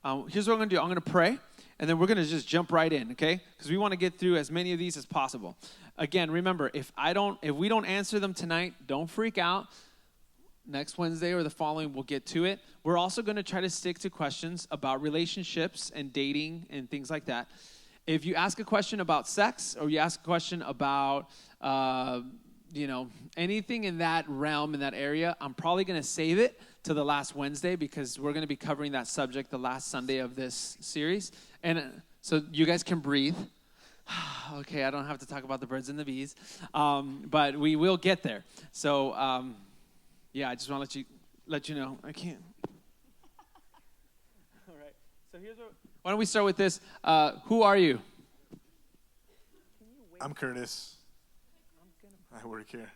Here's what I'm going to do. I'm going to pray, and then we're going to just jump right in, okay? Because we want to get through as many of these as possible. Again, remember, if we don't answer them tonight, don't freak out. Next Wednesday or the following, we'll get to it. We're also going to try to stick to questions about relationships and dating and things like that. If you ask a question about sex or you ask a question about, anything in that realm, in that area, I'm probably going to save it to the last Wednesday because we're going to be covering that subject the last Sunday of this series. And so you guys can breathe. Okay, I don't have to talk about the birds and the bees, but we will get there. So, I just want to let you know. I can't. All right. So why don't we start with this? Who are you? I'm Curtis. I work here.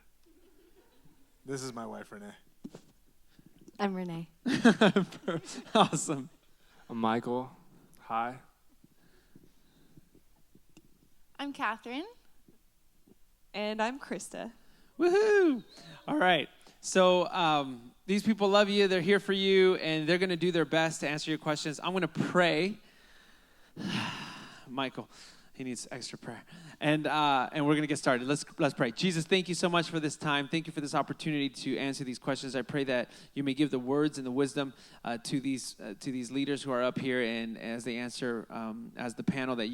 This is my wife, Renee. I'm Renee. Awesome. I'm Michael. Hi. I'm Catherine. And I'm Krista. Woohoo! All right. So these people love you. They're here for you, and they're going to do their best to answer your questions. I'm going to pray. Michael, he needs extra prayer. And we're going to get started. Let's pray. Jesus, thank you so much for this time. Thank you for this opportunity to answer these questions. I pray that you may give the words and the wisdom to these leaders who are up here, and as they answer as the panel that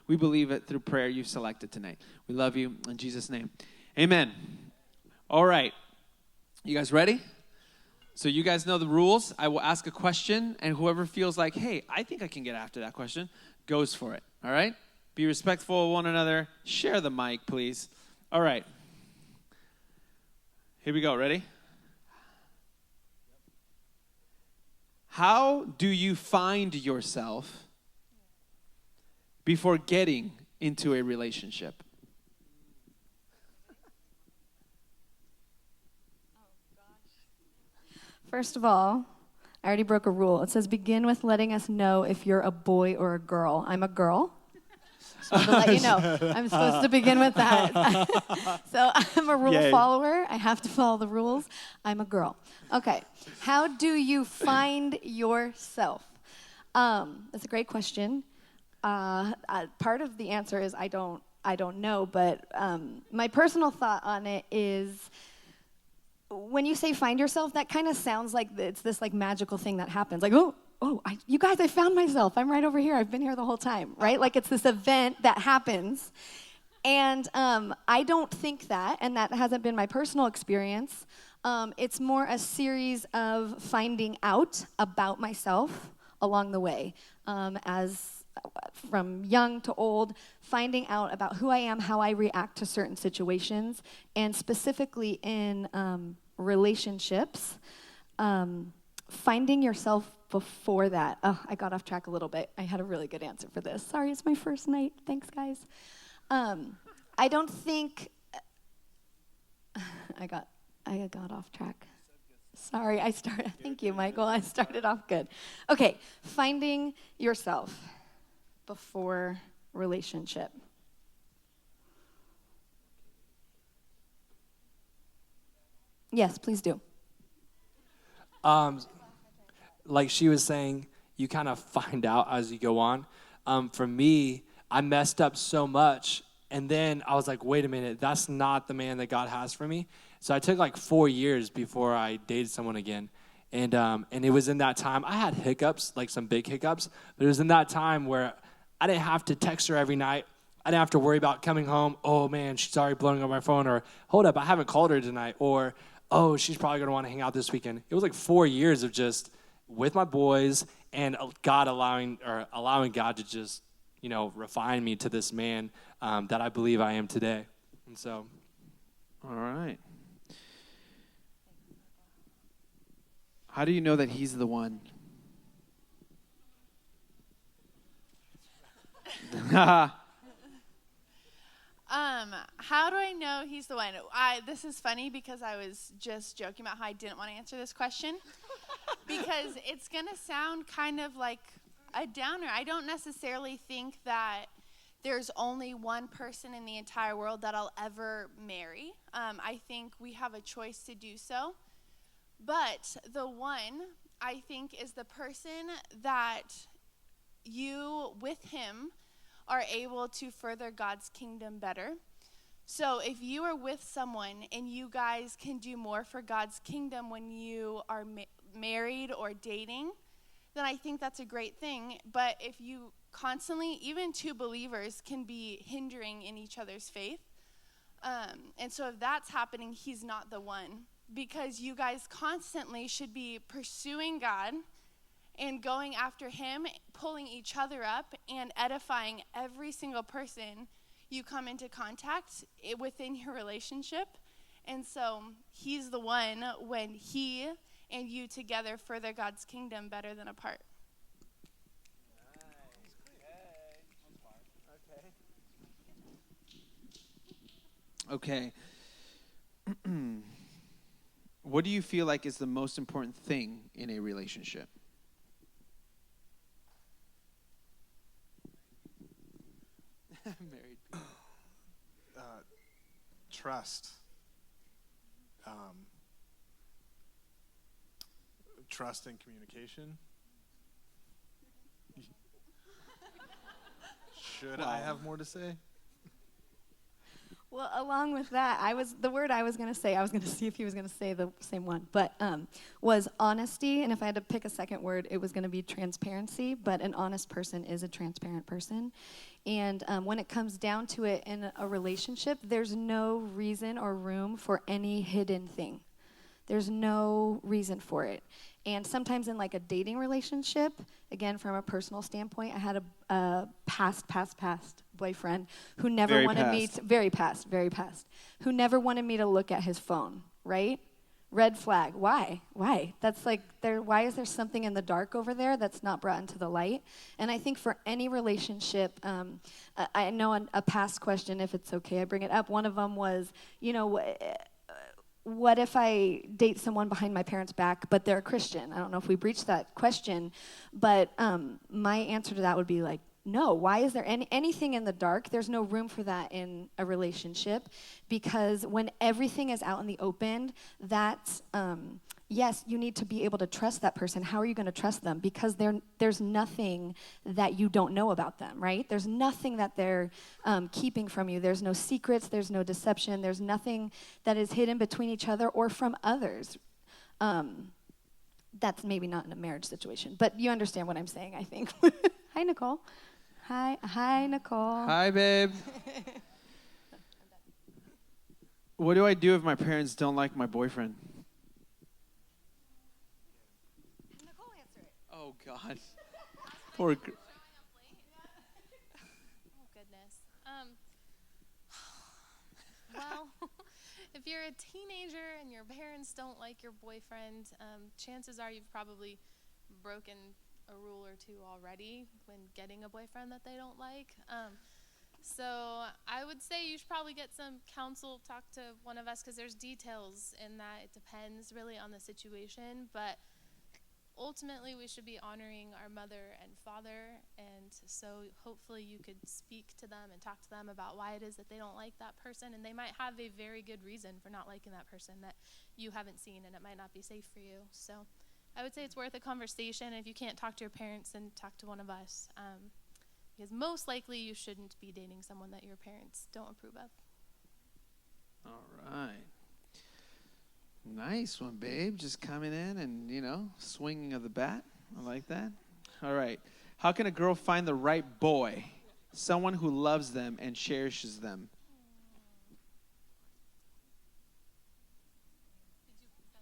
we believe that through prayer you've selected tonight. We love you in Jesus' name. Amen. All right. You guys ready? So you guys know the rules. I will ask a question, and whoever feels like, hey, I think I can get after that question, goes for it. All right? Be respectful of one another. Share the mic, please. All right. Here we go. Ready? How do you find yourself before getting into a relationship? First of all, I already broke a rule. It says begin with letting us know if you're a boy or a girl. I'm a girl. So to let you know, I'm supposed to begin with that. So I'm a rule follower. I have to follow the rules. I'm a girl. Okay. How do you find yourself? That's a great question. Part of the answer is I don't know, but my personal thought on it is, when you say find yourself, that kind of sounds like it's this like magical thing that happens. Like, you guys, I found myself. I'm right over here. I've been here the whole time, right? Like it's this event that happens. And I don't think that, and that hasn't been my personal experience. It's more a series of finding out about myself along the way. As from young to old, finding out about who I am, how I react to certain situations, and specifically in relationships, finding yourself before that. Oh, I got off track a little bit. I had a really good answer for this. Sorry, it's my first night. Thanks, guys. I don't think I got off track. Sorry, thank you, Michael. I started off good. Okay, finding yourself before relationship. Yes, please do. Like she was saying, you kind of find out as you go on. For me, I messed up so much, and then I was like, wait a minute, that's not the man that God has for me. So I took like 4 years before I dated someone again. And it was in that time, I had hiccups, like some big hiccups, but it was in that time where I didn't have to text her every night. I didn't have to worry about coming home, oh man, she's already blowing up my phone, or hold up, I haven't called her tonight, or oh, she's probably going to want to hang out this weekend. It was like 4 years of just with my boys and God allowing God to just, refine me to this man that I believe I am today. And so. All right. How do you know that he's the one? How do I know he's the one? This is funny because I was just joking about how I didn't want to answer this question because it's going to sound kind of like a downer. I don't necessarily think that there's only one person in the entire world that I'll ever marry. I think we have a choice to do so. But the one, I think, is the person that you with him are able to further God's kingdom better. So if you are with someone and you guys can do more for God's kingdom when you are married or dating, then I think that's a great thing. But if you constantly, even two believers can be hindering in each other's faith. And so if that's happening, he's not the one. Because you guys constantly should be pursuing God and going after him, pulling each other up, and edifying every single person you come into contact within your relationship. And so he's the one when he and you together further God's kingdom better than apart. Okay. What do you feel like is the most important thing in a relationship? Married people. Trust. Trust and communication. Should I have more to say? Well, along with that, the word I was going to say, I was going to see if he was going to say the same one, but was honesty. And if I had to pick a second word, it was going to be transparency. But an honest person is a transparent person. And when it comes down to it in a relationship, there's no reason or room for any hidden thing. There's no reason for it. And sometimes in like a dating relationship, again, from a personal standpoint, I had a past boyfriend who never wanted me to, very past, who never wanted me to look at his phone, right? Red flag. Why? That's like, why is there something in the dark over there that's not brought into the light? And I think for any relationship, I know a past question, if it's okay, I bring it up. One of them was, what if I date someone behind my parents' back, but they're a Christian? I don't know if we breached that question, but my answer to that would be like, no. Why is there anything in the dark? There's no room for that in a relationship, because when everything is out in the open, that's, yes, you need to be able to trust that person. How are you going to trust them? Because there's nothing that you don't know about them, right? There's nothing that they're keeping from you. There's no secrets. There's no deception. There's nothing that is hidden between each other or from others. That's maybe not in a marriage situation, but you understand what I'm saying, I think. Hi, Nicole. Hi, Nicole. Hi, babe. What do I do if my parents don't like my boyfriend? Nicole, answer it. Oh, God. Poor girl. Oh, goodness. Well, if you're a teenager and your parents don't like your boyfriend, chances are you've probably broken a rule or two already when getting a boyfriend that they don't like. So I would say you should probably get some counsel, talk to one of us, because there's details in that. It depends really on the situation, but ultimately we should be honoring our mother and father, and so hopefully you could speak to them and talk to them about why it is that they don't like that person, and they might have a very good reason for not liking that person that you haven't seen, and it might not be safe for you. So I would say it's worth a conversation. If you can't talk to your parents, then talk to one of us, because most likely you shouldn't be dating someone that your parents don't approve of. All right. Nice one, babe. Just coming in and, swinging of the bat. I like that. All right. How can a girl find the right boy? Someone who loves them and cherishes them.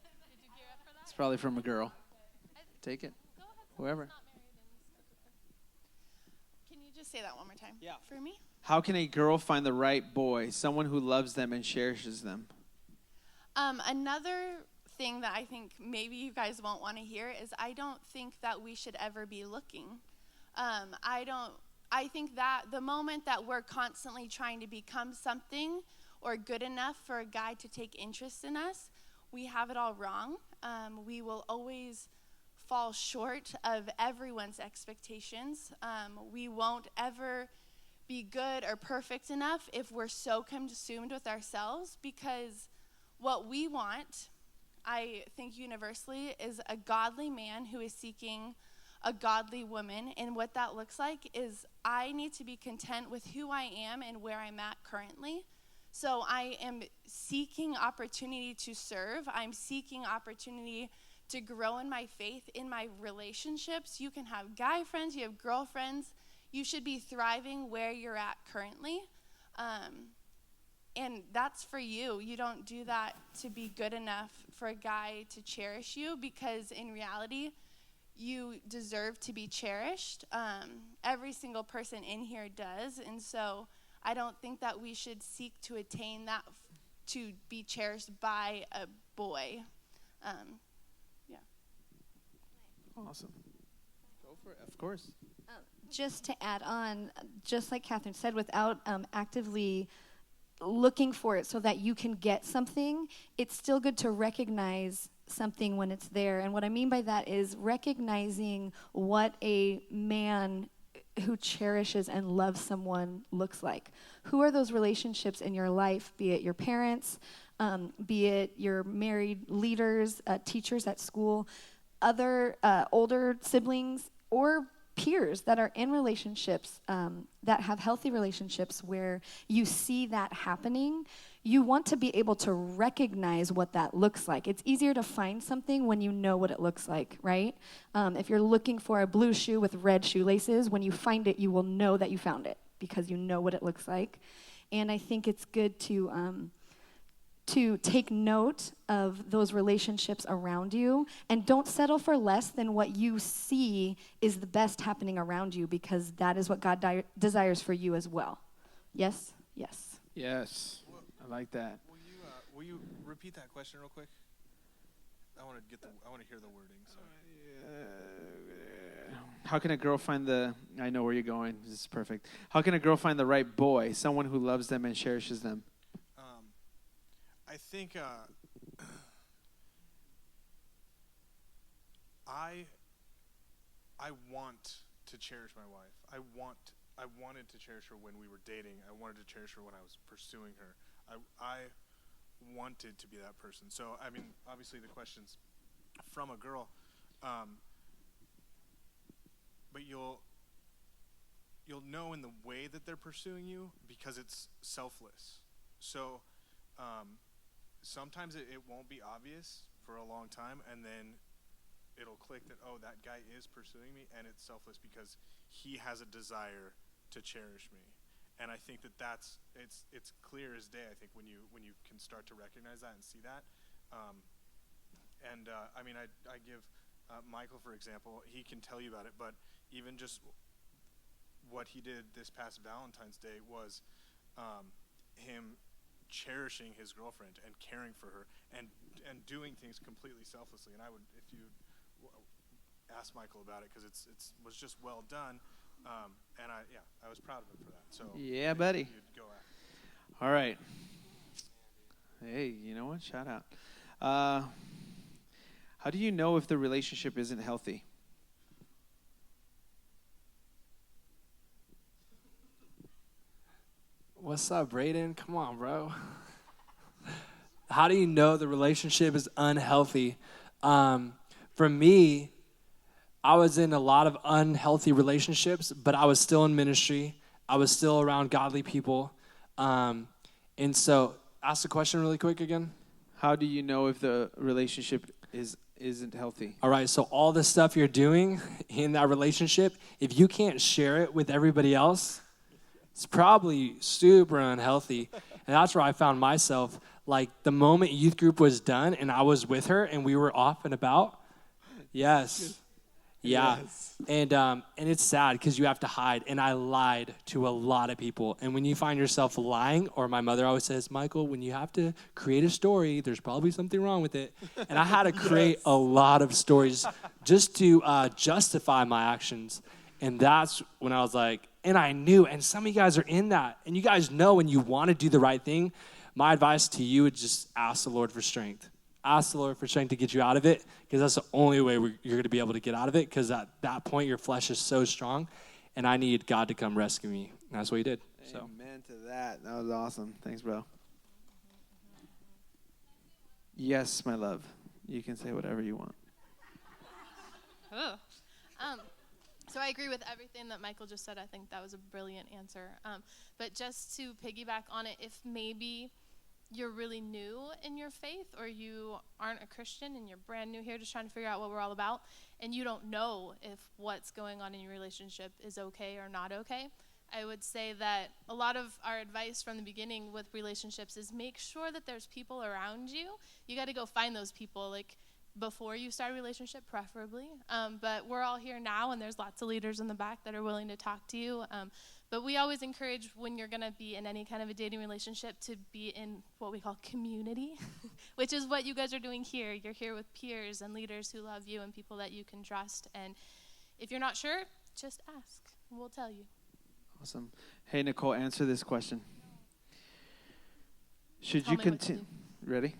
Did you gear up for that? It's probably from a girl. Take it. Go ahead. Whoever. Not married and Can you just say that one more time? Yeah. For me? How can a girl find the right boy? Someone who loves them and cherishes them. Another thing that I think maybe you guys won't want to hear is I don't think that we should ever be looking. I think that the moment that we're constantly trying to become something or good enough for a guy to take interest in us, we have it all wrong. We will always fall short of everyone's expectations. We won't ever be good or perfect enough if we're so consumed with ourselves, because what we want, I think universally, is a godly man who is seeking a godly woman. And what that looks like is I need to be content with who I am and where I'm at currently. So I am seeking opportunity to serve. I'm seeking opportunity to grow in my faith, in my relationships. You can have guy friends, you have girlfriends. You should be thriving where you're at currently. And that's for you. You don't do that to be good enough for a guy to cherish you, because in reality, you deserve to be cherished. Every single person in here does. And so I don't think that we should seek to attain that, to be cherished by a boy. Yeah. Awesome. Go for it. Of course. Just to add on, just like Catherine said, without actively looking for it so that you can get something, it's still good to recognize something when it's there. And what I mean by that is recognizing what a man who cherishes and loves someone looks like. Who are those relationships in your life, be it your parents, be it your married leaders, teachers at school, other older siblings, or peers that are in relationships that have healthy relationships where you see that happening. You want to be able to recognize what that looks like. It's easier to find something when you know what it looks like, right? If you're looking for a blue shoe with red shoelaces, when you find it, you will know that you found it because you know what it looks like. And I think it's good to take note of those relationships around you, and don't settle for less than what you see is the best happening around you, because that is what God desires for you as well. Yes? Yes. Yes. I like that. Will you repeat that question real quick? I want to hear the wording. Sorry. How can a girl find I know where you're going. This is perfect. How can a girl find the right boy, someone who loves them and cherishes them? I think I want to cherish my wife. I wanted to cherish her when we were dating. I wanted to cherish her when I was pursuing her. I wanted to be that person. So, I mean, obviously the question's from a girl, but you'll know in the way that they're pursuing you because it's selfless. So, sometimes it won't be obvious for a long time, and then it'll click that, oh, that guy is pursuing me, and it's selfless because he has a desire to cherish me. And I think it's clear as day, I think, when you can start to recognize that and see that. I mean, I give Michael, for example, he can tell you about it, but even just what he did this past Valentine's Day was him cherishing his girlfriend and caring for her and doing things completely selflessly. And I would, if you ask Michael about it, because it was just well done. And I was proud of him for that. So yeah, buddy. You'd go after. All right. Hey, you know what? Shout out. How do you know if the relationship isn't healthy? What's up, Brayden? Come on, bro. How do you know the relationship is unhealthy? For me, I was in a lot of unhealthy relationships, but I was still in ministry. I was still around godly people. And so, ask the question really quick again. How do you know if the relationship isn't healthy? All right, so all the stuff you're doing in that relationship, if you can't share it with everybody else, it's probably super unhealthy. And that's where I found myself. Like, the moment youth group was done and I was with her and we were off and about, yes. Yeah. Yes. And it's sad because you have to hide. And I lied to a lot of people. And when you find yourself lying, or my mother always says, Michael, when you have to create a story, there's probably something wrong with it. And I had to create a lot of stories just to justify my actions. And that's when I was like, and I knew, and some of you guys are in that, and you guys know when you want to do the right thing. My advice to you is just ask the Lord for strength. Ask the Lord for strength to get you out of it, because that's the only way you're going to be able to get out of it, because at that point, your flesh is so strong, and I need God to come rescue me. And that's what he did. So. Amen to that. That was awesome. Thanks, bro. Yes, my love. You can say whatever you want. Oh. So I agree with everything that Michael just said. I think that was a brilliant answer. But just to piggyback on it, if maybe you're really new in your faith or you aren't a Christian and you're brand new here just trying to figure out what we're all about and you don't know if what's going on in your relationship is okay or not okay, I would say that a lot of our advice from the beginning with relationships is make sure that there's people around you. You got to go find those people, like, before you start a relationship, preferably. But we're all here now, and there's lots of leaders in the back that are willing to talk to you. But we always encourage when you're going to be in any kind of a dating relationship to be in what we call community, which is what you guys are doing here. You're here with peers and leaders who love you and people that you can trust. And if you're not sure, just ask. We'll tell you. Awesome. Hey, Nicole, answer this question. Should Tell you me what to continue? do. Ready?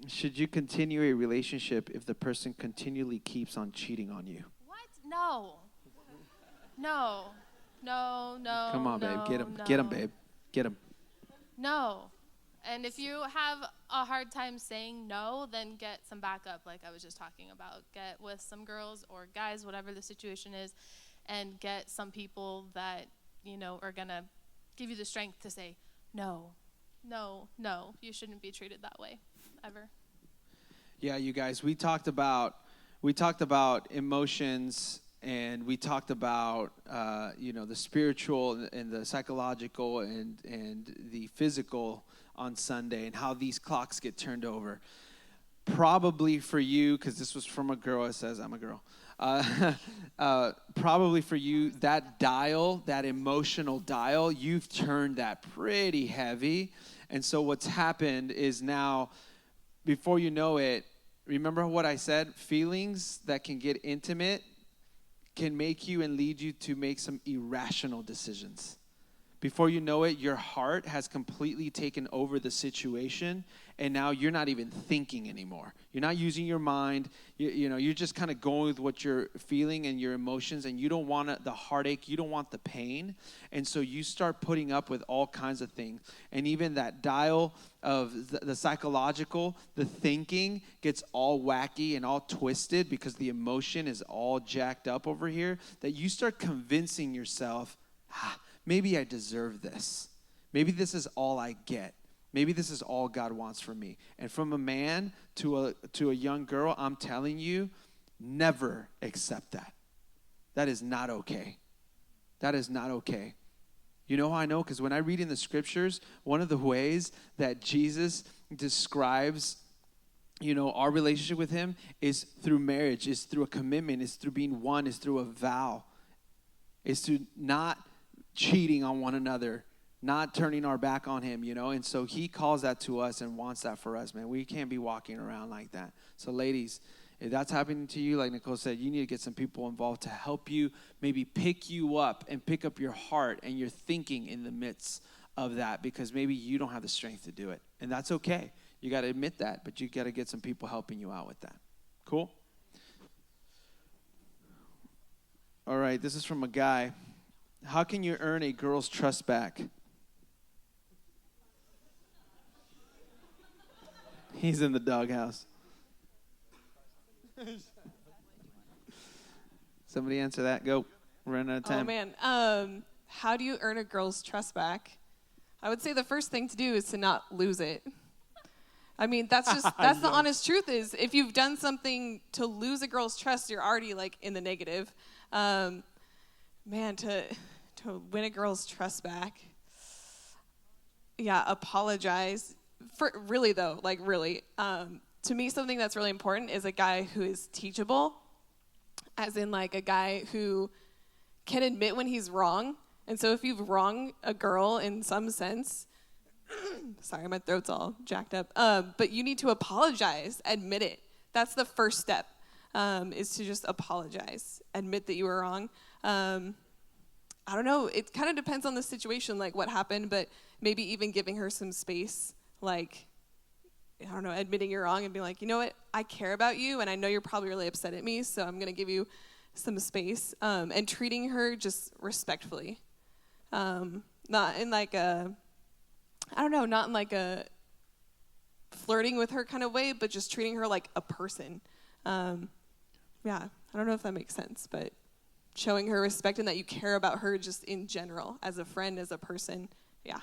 Should you continue a relationship if the person continually keeps on cheating on you? What? No. No. No, no. Come on, babe. no, Get him. no. Get him, babe. Get him. No. And if you have a hard time saying no, then get some backup, like I was just talking about. Get with some girls or guys, whatever the situation is, and get some people that, you know, are going to give you the strength to say, no, no, no, you shouldn't be treated that way, ever. Yeah, you guys, we talked about emotions, and we talked about the spiritual and the psychological and the physical on Sunday, and how these clocks get turned over. Probably for you, because this was from a girl, it says I'm a girl. Probably for you, that dial, that emotional dial, you've turned that pretty heavy. And so what's happened is now, before you know it, remember what I said? Feelings that can get intimate can make you and lead you to make some irrational decisions. Before you know it, your heart has completely taken over the situation, and now you're not even thinking anymore. You're not using your mind. You're just kind of going with what you're feeling and your emotions, and you don't want the heartache. You don't want the pain. And so you start putting up with all kinds of things. And even that dial of the psychological, the thinking gets all wacky and all twisted because the emotion is all jacked up over here, that you start convincing yourself, maybe I deserve this. Maybe this is all I get. Maybe this is all God wants from me. And from a man to a young girl, I'm telling you, never accept that. That is not okay. That is not okay. You know how I know? Because when I read in the scriptures, one of the ways that Jesus describes, our relationship with him is through marriage, is through a commitment, is through being one, is through a vow, is to not cheating on one another, not turning our back on him, and so he calls that to us and wants that for us, man. We can't be walking around like that. So ladies, if that's happening to you, like Nicole said, you need to get some people involved to help you, maybe pick you up and pick up your heart and your thinking in the midst of that, because maybe you don't have the strength to do it, and that's okay. You got to admit that, but you got to get some people helping you out with that. Cool? All right, this is from a guy. How can you earn a girl's trust back? He's in the doghouse. Somebody answer that. Go. We're running out of time. Oh, man. How do you earn a girl's trust back? I would say the first thing to do is to not lose it. I mean, that's the honest truth is if you've done something to lose a girl's trust, you're already, in the negative. Man, to win a girl's trust back, apologize. For really though, really, to me, something that's really important is a guy who is teachable, as in a guy who can admit when he's wrong. And so if you've wronged a girl in some sense, sorry, my throat's all jacked up, but you need to apologize, admit it. That's the first step, is to just apologize, admit that you were wrong. I don't know, it kind of depends on the situation, what happened, but maybe even giving her some space, I don't know, admitting you're wrong and being like, you know what, I care about you, and I know you're probably really upset at me, so I'm going to give you some space, and treating her just respectfully. Not in not in a flirting with her kind of way, but just treating her like a person. I don't know if that makes sense, but showing her respect and that you care about her just in general, as a friend, as a person. Yeah.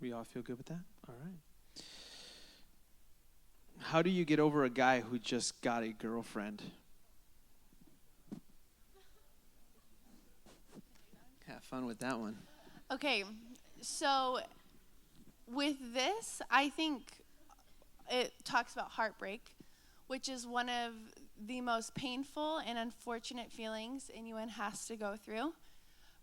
We all feel good with that? All right. How do you get over a guy who just got a girlfriend? Have fun with that one. Okay, so with this, I think it talks about heartbreak, which is one of the most painful and unfortunate feelings anyone has to go through.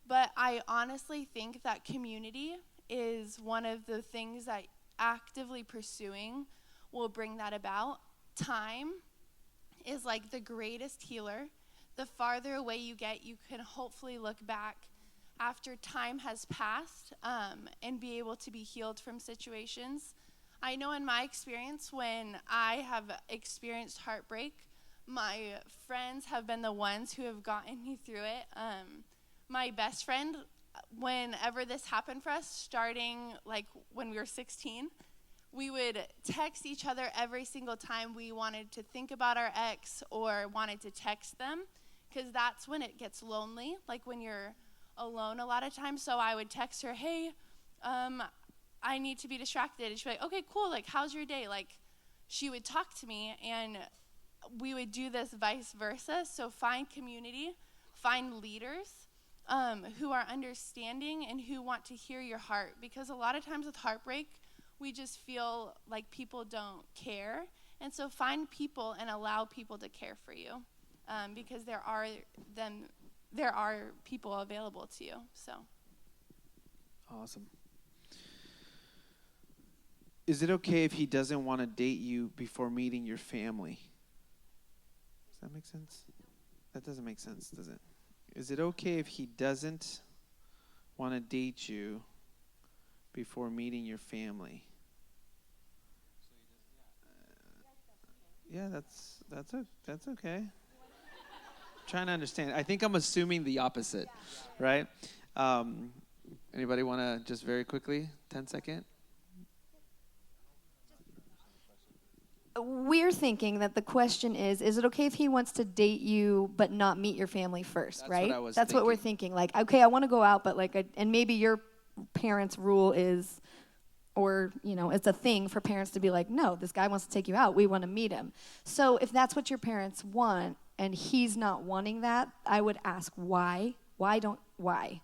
But I honestly think that community is one of the things that actively pursuing will bring that about. Time is like the greatest healer. The farther away you get, you can hopefully look back after time has passed and be able to be healed from situations. I know in my experience, when I have experienced heartbreak, my friends have been the ones who have gotten me through it. My best friend, whenever this happened for us, starting like when we were 16, we would text each other every single time we wanted to think about our ex or wanted to text them, because that's when it gets lonely, like when you're alone a lot of times. So I would text her, hey, I need to be distracted. And she'd be like, okay, cool, like, how's your day? Like, she would talk to me, and we would do this vice versa. So find community, find leaders who are understanding and who want to hear your heart. Because a lot of times with heartbreak, we just feel like people don't care. And so find people and allow people to care for you, because there are people available to you. So Awesome. Is it okay if he doesn't want to date you before meeting your family? Does that make sense? That doesn't make sense, does it? Is it okay if he doesn't want to date you before meeting your family? Yeah, that's okay. Trying to understand. I think I'm assuming the opposite, right? Anybody want to just very quickly, 10 second? We're thinking that the question is it okay if he wants to date you but not meet your family first, That's right? what I was That's what we're thinking. Like, okay, I want to go out, but like, and maybe your parents' rule is, or, you know, it's a thing for parents to be like, no, this guy wants to take you out. We want to meet him. So if that's what your parents want and he's not wanting that, I would ask why? Why?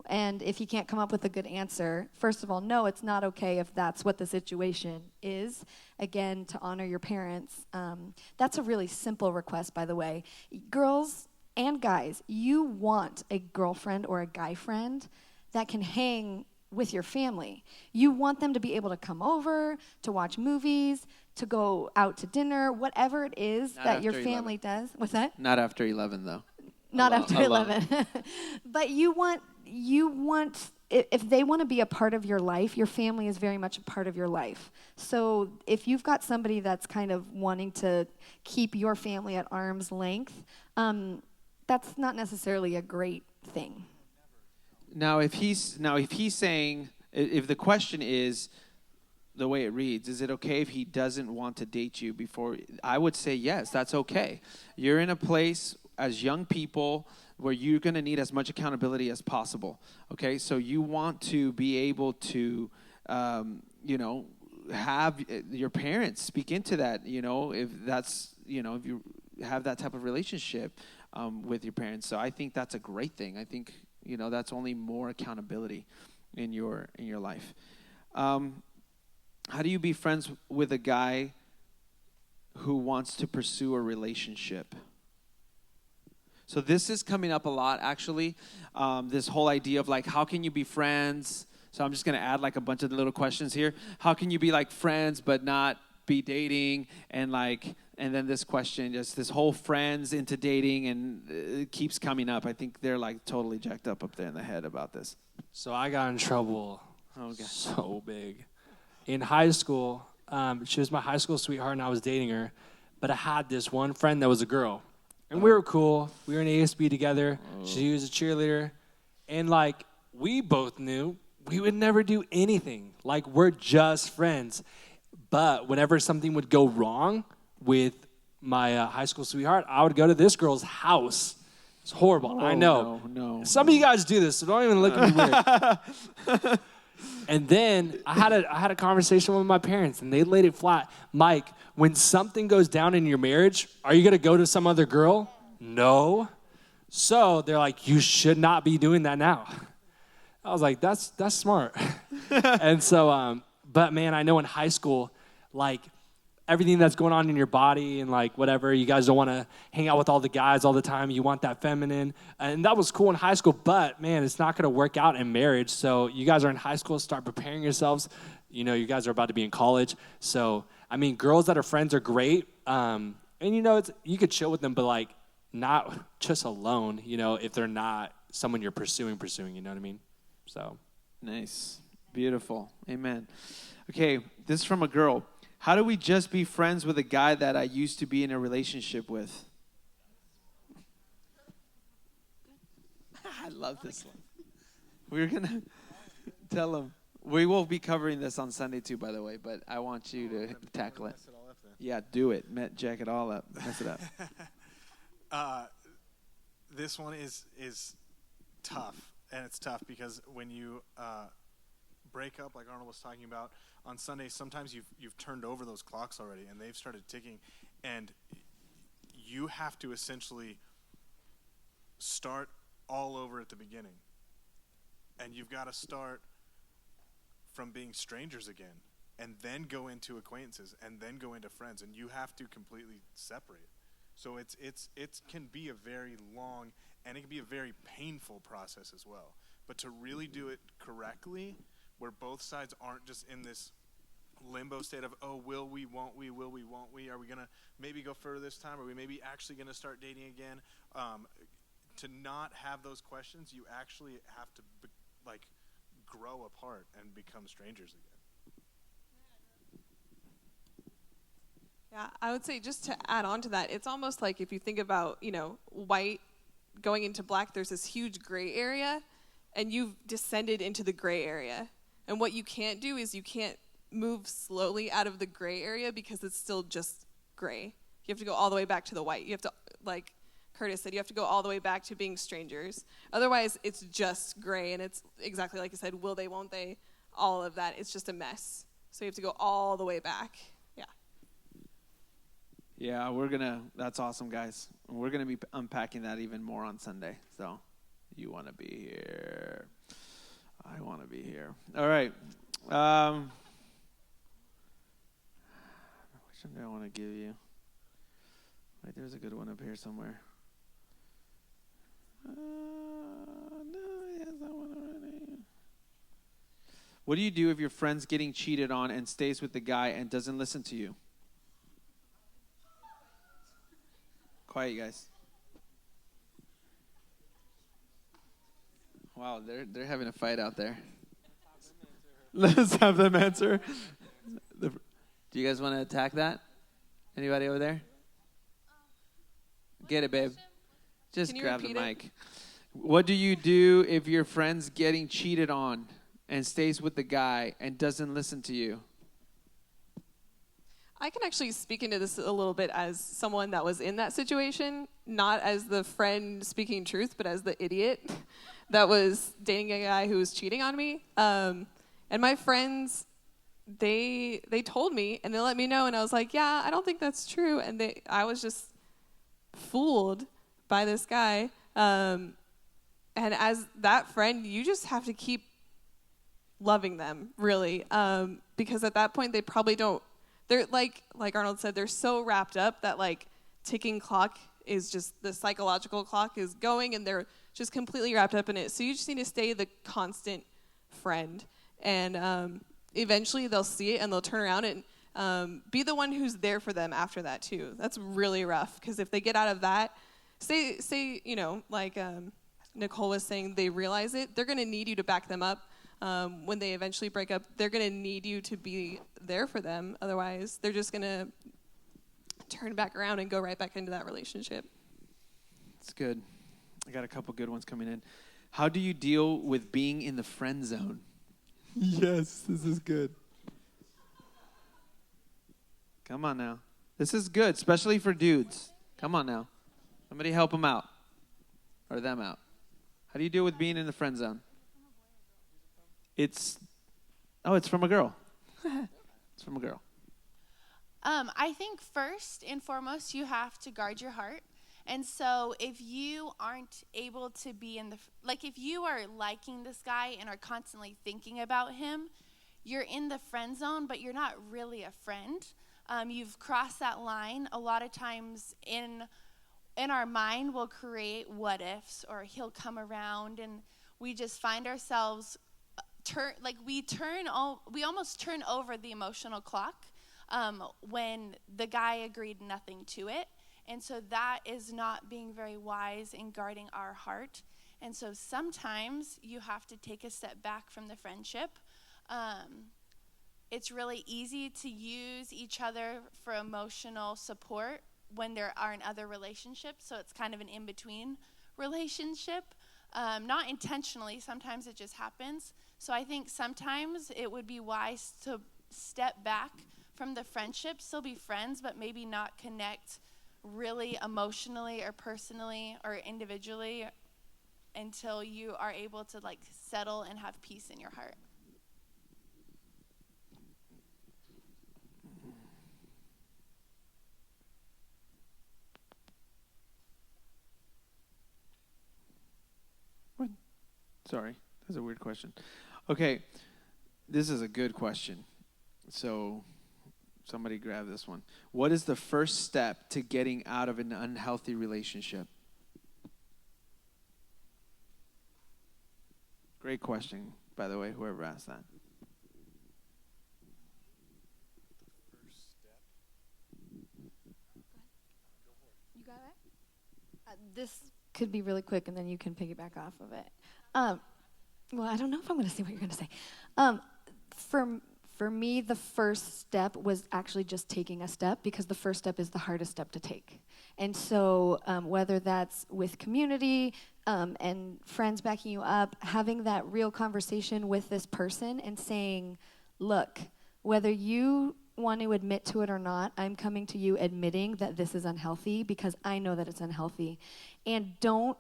And if he can't come up with a good answer, first of all, no, it's not okay if that's what the situation is. Again, to honor your parents. That's a really simple request, by the way. Girls and guys, you want a girlfriend or a guy friend that can hang with your family. You want them to be able to come over, to watch movies, to go out to dinner, whatever it is Not that your after family 11. does. What's that? Not after 11, though. Not Alone- after alone. 11. But you want, if they want to be a part of your life, your family is very much a part of your life. So if you've got somebody that's kind of wanting to keep your family at arm's length, that's not necessarily a great thing. Now, if he's saying, if the question is the way it reads, is it okay if he doesn't want to date you before? I would say yes, that's okay. You're in a place as young people where you're going to need as much accountability as possible. Okay, so you want to be able to, have your parents speak into that. If that's, if you have that type of relationship with your parents. So I think that's a great thing. I think that's only more accountability in your life. How do you be friends with a guy who wants to pursue a relationship? So this is coming up a lot, actually. This whole idea of like, how can you be friends? So I'm just going to add like a bunch of little questions here. How can you be like friends but not be dating? And then this question, just this whole friends into dating, and it keeps coming up. I think they're like totally jacked up there in the head about this. So I got in trouble Okay. so big. In high school, she was my high school sweetheart, and I was dating her. But I had this one friend that was a girl. And we were cool. We were in ASB together. She was a cheerleader. And, like, we both knew we would never do anything. Like, we're just friends. But whenever something would go wrong with my high school sweetheart, I would go to this girl's house. It's horrible. I know. No. Some of you guys do this, so don't even look at me weird. And then I had a conversation with my parents, and they laid it flat. Mike, when something goes down in your marriage, are you going to go to some other girl? No. So they're like, you should not be doing that now. I was like, that's smart. And so, but man, I know in high school, like, everything that's going on in your body and like whatever, you guys don't want to hang out with all the guys all the time. You want that feminine. And that was cool in high school, but man, it's not going to work out in marriage. So you guys are in high school, start preparing yourselves. You know, you guys are about to be in college. So, I mean, girls that are friends are great. And you know, you could chill with them, but like not just alone, you know, if they're not someone you're pursuing, you know what I mean? So. Nice. Beautiful. Amen. Okay. This is from a girl. How do we just be friends with a guy that I used to be in a relationship with? I love this one. We're going to tell him. We will be covering this on Sunday too, by the way, but I want you to tackle it. Yeah, do it. Jack it all up. Mess it up. This one is tough, and it's tough because when you break up, like Arnold was talking about, on Sunday, sometimes you've turned over those clocks already, and they've started ticking, and you have to essentially start all over at the beginning. And you've got to start from being strangers again, and then go into acquaintances, and then go into friends, and you have to completely separate. So it can be a very long, and it can be a very painful process as well. But to really do it correctly, where both sides aren't just in this limbo state of, oh, will we, won't we, will we, won't we, are we going to maybe go further this time, are we maybe actually going to start dating again? To not have those questions, you actually have to grow apart and become strangers again. Yeah, I would say just to add on to that, it's almost like if you think about, you know, white going into black, there's this huge gray area, and you've descended into the gray area. And what you can't do is you can't move slowly out of the gray area because it's still just gray. You have to go all the way back to the white. You have to, like Curtis said, you have to go all the way back to being strangers. Otherwise, it's just gray, and it's exactly like you said, will they, won't they, all of that. It's just a mess. So you have to go all the way back. Yeah. Yeah, that's awesome, guys. We're going to be unpacking that even more on Sunday. So you want to be here. I want to be here. All right. Which one do I want to give you? Wait, there's a good one up here somewhere. What do you do if your friend's getting cheated on and stays with the guy and doesn't listen to you? Quiet, you guys. Wow, they're having a fight out there. Let's have them answer. Do you guys want to attack that? Anybody over there? Get it, babe. Just grab the mic. What do you do if your friend's getting cheated on and stays with the guy and doesn't listen to you? I can actually speak into this a little bit as someone that was in that situation, not as the friend speaking truth, but as the idiot that was dating a guy who was cheating on me. And my friends, they told me, and they let me know, and I was like, yeah, I don't think that's true. And I was just fooled by this guy. And as that friend, you just have to keep loving them, really, because at that point, they probably don't. They're like Arnold said, they're so wrapped up that like ticking clock is just, the psychological clock is going, and they're just completely wrapped up in it. So you just need to stay the constant friend, and eventually they'll see it and they'll turn around and be the one who's there for them after that too. That's really rough, because if they get out of that, say you know, like Nicole was saying, they realize it, they're going to need you to back them up. When they eventually break up, they're going to need you to be there for them. Otherwise, they're just going to turn back around and go right back into that relationship. It's good. I got a couple good ones coming in. How do you deal with being in the friend zone? Yes, this is good. Come on now. This is good, especially for dudes. Come on now. Somebody help them out. Or them out. How do you deal with being in the friend zone? It's from a girl. It's from a girl. I think first and foremost, you have to guard your heart. And so if you aren't able to be if you are liking this guy and are constantly thinking about him, you're in the friend zone, but you're not really a friend. You've crossed that line. A lot of times in our mind, we'll create what ifs, or he'll come around, and we just find ourselves we almost turn over the emotional clock when the guy agreed nothing to it. And so that is not being very wise in guarding our heart. And so sometimes you have to take a step back from the friendship. It's really easy to use each other for emotional support when there aren't other relationships. So it's kind of an in-between relationship. Not intentionally, sometimes it just happens. So I think sometimes it would be wise to step back from the friendship, still be friends, but maybe not connect really emotionally or personally or individually until you are able to settle and have peace in your heart. What? Sorry, that's a weird question. Okay, this is a good question. So somebody grab this one. What is the first step to getting out of an unhealthy relationship? Great question, by the way, whoever asked that. First step. You got it? This could be really quick, and then you can piggyback off of it. Well, I don't know if I'm going to say what you're going to say. For me, the first step was actually just taking a step, because the first step is the hardest step to take. And so whether that's with community and friends backing you up, having that real conversation with this person and saying, look, whether you want to admit to it or not, I'm coming to you admitting that this is unhealthy because I know that it's unhealthy. And don't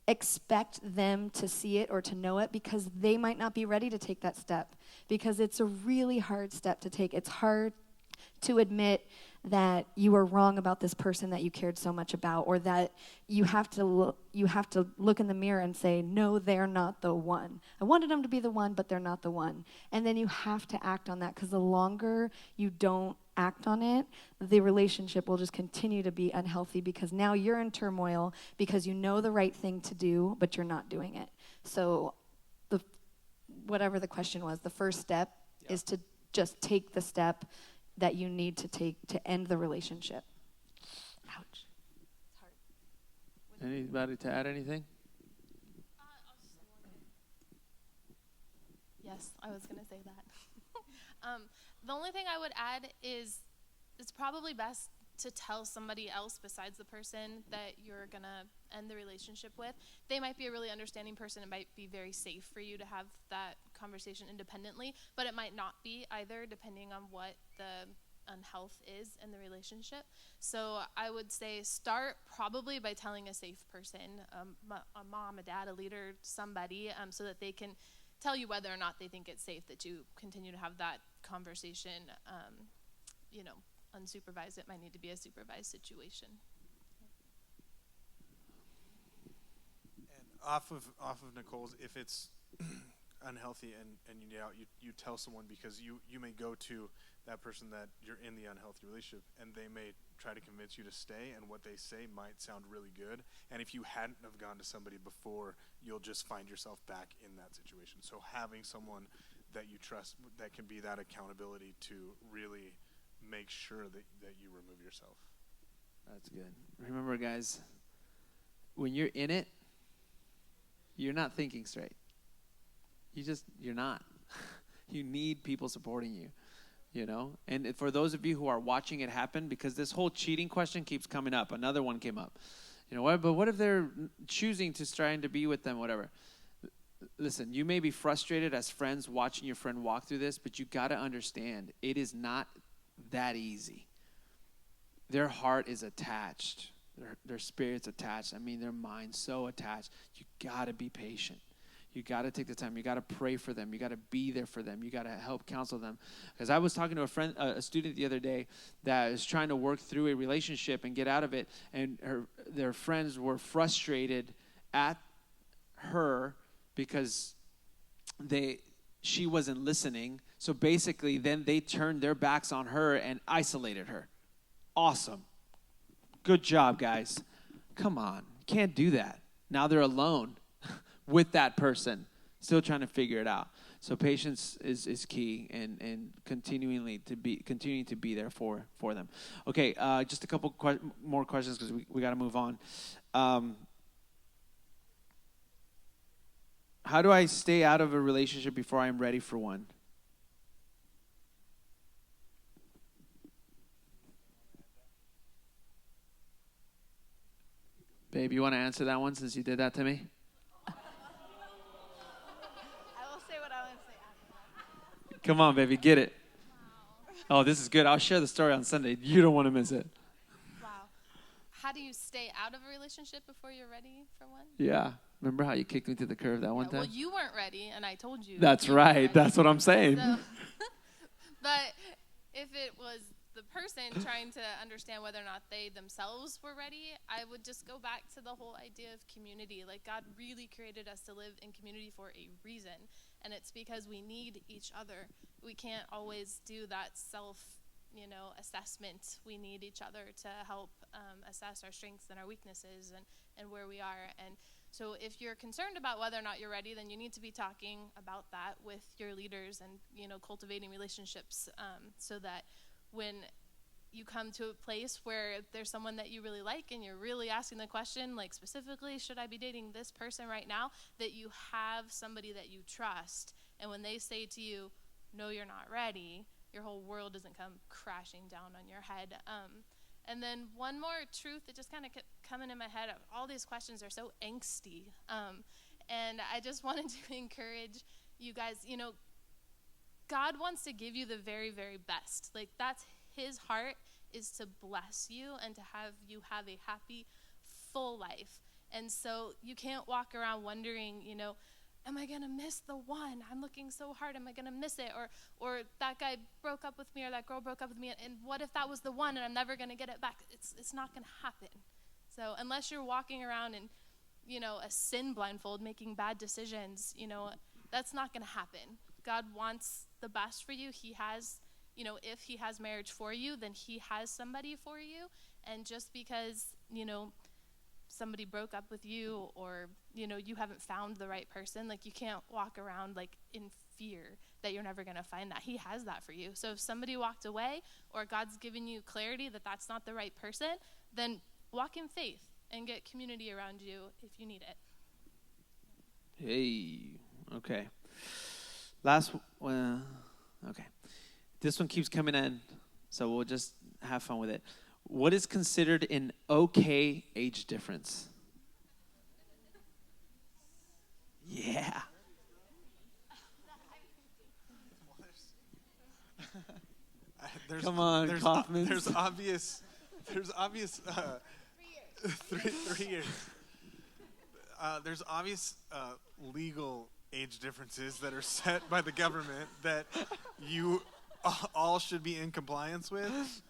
expect them to see it or to know it, because they might not be ready to take that step, because it's a really hard step to take. It's hard to admit that you were wrong about this person that you cared so much about, or that you have to look in the mirror and say, no, they're not the one. I wanted them to be the one, but they're not the one. And then you have to act on that, because the longer you don't act on it, the relationship will just continue to be unhealthy, because now you're in turmoil because you know the right thing to do, but you're not doing it. So whatever the question was, the first step is to just take the step that you need to take to end the relationship. Ouch. It's hard. Anybody to add anything? Yes, I was going to say that. The only thing I would add is it's probably best to tell somebody else besides the person that you're going to end the relationship with. They might be a really understanding person. It might be very safe for you to have that conversation independently, but it might not be either, depending on what the unhealth is in the relationship. So I would say start probably by telling a safe person, a mom, a dad, a leader, somebody, so that they can tell you whether or not they think it's safe that you continue to have that conversation. Unsupervised, it might need to be a supervised situation. And off of Nicole's, if it's unhealthy and you need out, you tell someone, because you may go to that person that you're in the unhealthy relationship, and they may try to convince you to stay, and what they say might sound really good. And if you hadn't have gone to somebody before, you'll just find yourself back in that situation. So having someone that you trust that can be that accountability to really make sure that you remove yourself. That's good. Remember, guys, when you're in it, you're not thinking straight. You're not. You need people supporting you, And for those of you who are watching it happen, because this whole cheating question keeps coming up. Another one came up. But what if they're choosing to trying to be with them, whatever? Listen, you may be frustrated as friends watching your friend walk through this, but you got to understand, it is not that easy. their heart is attached. Their spirit's attached. I mean, their mind's so attached. You got to be patient. You got to take the time. You got to pray for them. You got to be there for them. You got to help counsel them. Because I was talking to a student the other day that is trying to work through a relationship and get out of it, and their friends were frustrated at her because she wasn't listening. So basically, then they turned their backs on her and isolated her. Awesome. Good job, guys. Come on. Can't do that. Now they're alone with that person, still trying to figure it out. So patience is key, and continuing to be there for them. Okay, just a couple more questions because we got to move on. How do I stay out of a relationship before I'm ready for one? Babe, you want to answer that one since you did that to me? I will say what I want to say after that. Come on, baby, get it. Oh, this is good. I'll share the story on Sunday. You don't want to miss it. Wow. How do you stay out of a relationship before you're ready for one? Yeah. Remember how you kicked me to the curb that one time? Well, you weren't ready, and I told you. That's you weren't right. ready. That's what I'm saying. So, but if it was the person trying to understand whether or not they themselves were ready, I would just go back to the whole idea of community. Like, God really created us to live in community for a reason, and it's because we need each other. We can't always do that assessment. We need each other to help assess our strengths and our weaknesses and where we are. And so if you're concerned about whether or not you're ready, then you need to be talking about that with your leaders and, cultivating relationships so that when you come to a place where there's someone that you really like and you're really asking the question, like specifically, should I be dating this person right now, that you have somebody that you trust. And when they say to you, no, you're not ready, your whole world doesn't come crashing down on your head. And then one more truth that just kind of kept coming in my head. All these questions are so angsty. And I just wanted to encourage you guys, God wants to give you the very, very best. Like, that's his heart, is to bless you and to have you have a happy, full life. And so you can't walk around wondering, am I going to miss the one? I'm looking so hard. Am I going to miss it? Or that guy broke up with me, or that girl broke up with me, and what if that was the one and I'm never going to get it back? It's not going to happen. So unless you're walking around in, a sin blindfold, making bad decisions, that's not going to happen. God wants the best for you. He has, if he has marriage for you, then he has somebody for you. And just because, somebody broke up with you, or, you haven't found the right person, like, you can't walk around like in fear that you're never going to find that. He has that for you. So if somebody walked away, or God's given you clarity that that's not the right person, then walk in faith and get community around you if you need it. Hey, okay. Okay. This one keeps coming in, so we'll just have fun with it. What is considered an okay age difference? Yeah. Come on, Kaufman. There's obvious 3 years. There's obvious legal age differences that are set by the government that you all should be in compliance with.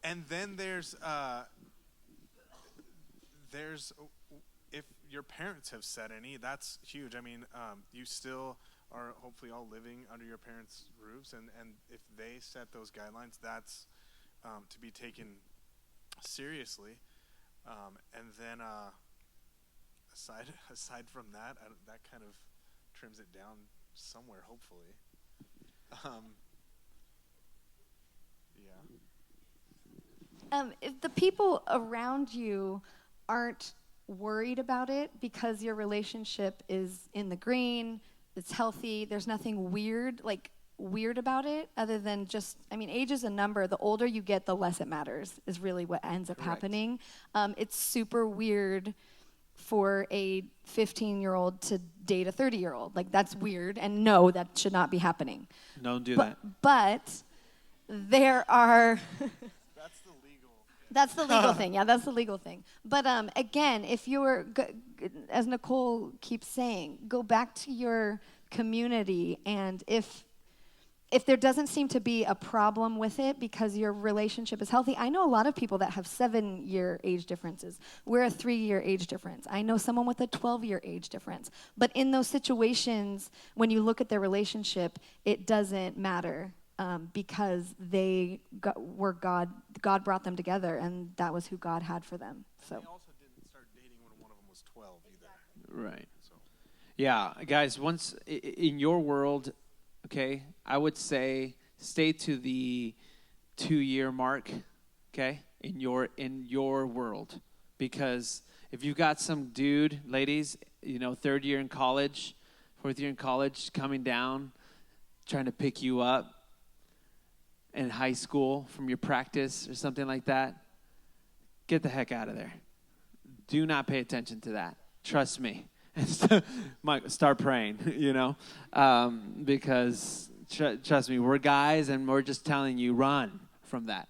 And then there's if your parents have set any, that's huge. I mean, you still are hopefully all living under your parents' roofs, and if they set those guidelines, that's to be taken seriously. And then aside from that, that kind of trims it down somewhere, hopefully. Yeah. If the people around you aren't worried about it because your relationship is in the green, it's healthy, there's nothing weird about it, other than just, age is a number. The older you get, the less it matters, is really what ends up happening. It's super weird for a 15-year-old to date a 30-year-old. Like, that's weird, and no, that should not be happening. Don't do that. But there are... That's the legal thing. Yeah, that's the legal thing. But again, if you're, as Nicole keeps saying, go back to your community, and if there doesn't seem to be a problem with it because your relationship is healthy. I know a lot of people that have 7-year age differences. We're a 3-year age difference. I know someone with a 12-year age difference. But in those situations, when you look at their relationship, it doesn't matter because were God brought them together, and that was who God had for them. So. They also didn't start dating when one of them was 12 either. Right. So. Yeah, guys, once in your world, okay, I would say stay to the 2-year mark, okay, in your world. Because if you've got some dude, ladies, 3rd year in college, 4th year in college, coming down, trying to pick you up in high school from your practice or something like that, get the heck out of there. Do not pay attention to that. Trust me. Start praying, because trust me, we're guys and we're just telling you, run from that.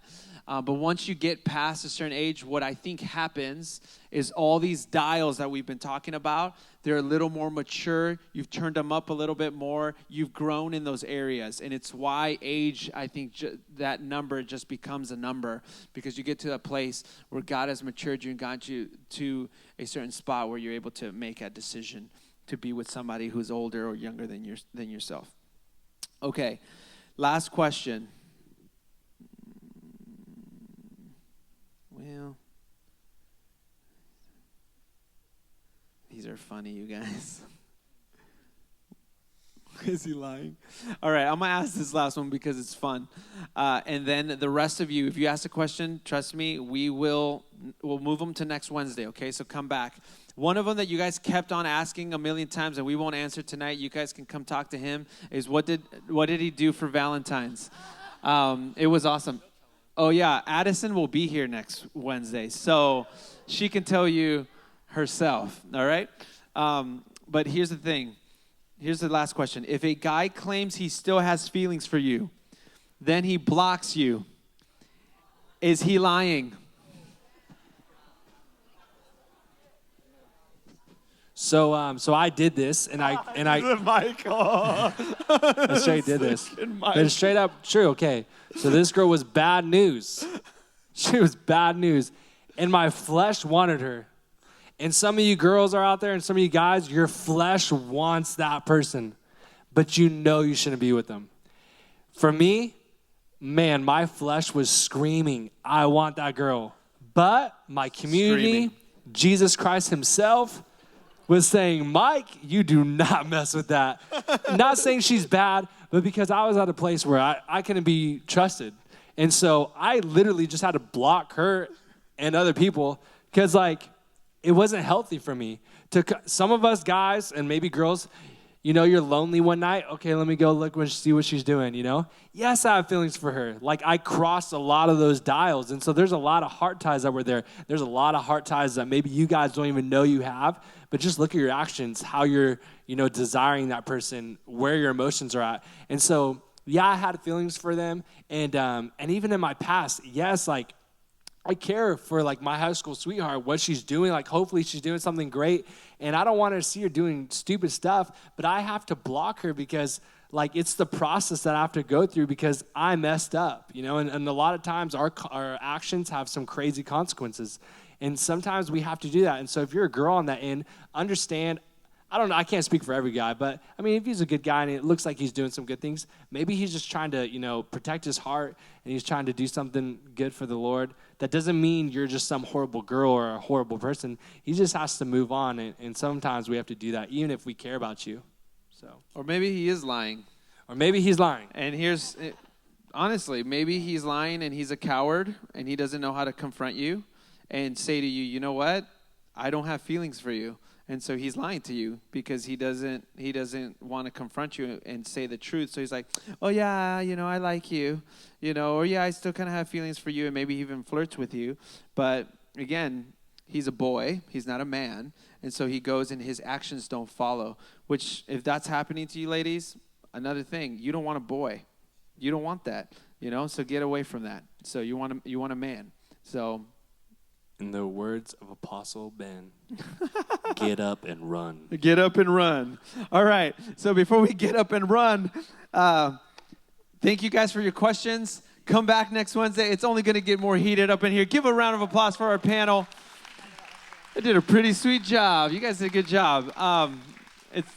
But once you get past a certain age, what I think happens is all these dials that we've been talking about, they're a little more mature. You've turned them up a little bit more. You've grown in those areas. And it's why age, I think that number just becomes a number, because you get to a place where God has matured you and got you to a certain spot where you're able to make a decision to be with somebody who's older or younger than yourself. Okay, last question. Well, these are funny, you guys. Is he lying? All right, I'm going to ask this last one because it's fun. And then the rest of you, if you ask a question, trust me, we'll move them to next Wednesday, okay? So come back. One of them that you guys kept on asking a million times and we won't answer tonight, you guys can come talk to him, is what did he do for Valentine's? It was awesome. Oh, yeah, Addison will be here next Wednesday, so she can tell you herself, all right? But here's the thing. Here's the last question. If a guy claims he still has feelings for you, then he blocks you, is he lying? So I did this, and I Michael. straight did this. But straight up true. Okay, so this girl was bad news. She was bad news, and my flesh wanted her. And some of you girls are out there, and some of you guys, your flesh wants that person, but you shouldn't be with them. For me, man, my flesh was screaming, I want that girl. But my community, Jesus Christ himself, was saying, Mike, you do not mess with that. Not saying she's bad, but because I was at a place where I couldn't be trusted. And so I literally just had to block her and other people because, it wasn't healthy for me. Some of us guys and maybe girls, you're lonely one night. Okay, let me go see what she's doing, Yes, I have feelings for her. I crossed a lot of those dials. And so there's a lot of heart ties that were there. There's a lot of heart ties that maybe you guys don't even know you have. But just look at your actions, how you're, desiring that person, where your emotions are at. And so, yeah, I had feelings for them. And even in my past, yes, I care for my high school sweetheart, what she's doing. Hopefully she's doing something great. And I don't want to see her doing stupid stuff, but I have to block her because it's the process that I have to go through because I messed up, and a lot of times our actions have some crazy consequences. And sometimes we have to do that. And so if you're a girl on that end, understand, I don't know, I can't speak for every guy, but if he's a good guy and it looks like he's doing some good things, maybe he's just trying to, protect his heart and he's trying to do something good for the Lord. That doesn't mean you're just some horrible girl or a horrible person. He just has to move on, and sometimes we have to do that, even if we care about you. So, or maybe he is lying. And honestly, maybe he's lying and he's a coward and he doesn't know how to confront you and say to you, you know what? I don't have feelings for you. And so he's lying to you because he doesn't want to confront you and say the truth. So he's like, oh, yeah, I like you, or yeah, I still kind of have feelings for you, and maybe even flirts with you. But again, he's a boy. He's not a man. And so he goes and his actions don't follow, which if that's happening to you ladies, another thing, you don't want a boy. You don't want that, so get away from that. So you want a man. So, In the words of Apostle Ben, get up and run. get up and run. All right. So before we get up and run, thank you guys for your questions. Come back next Wednesday. It's only going to get more heated up in here. Give a round of applause for our panel. They did a pretty sweet job. You guys did a good job. It's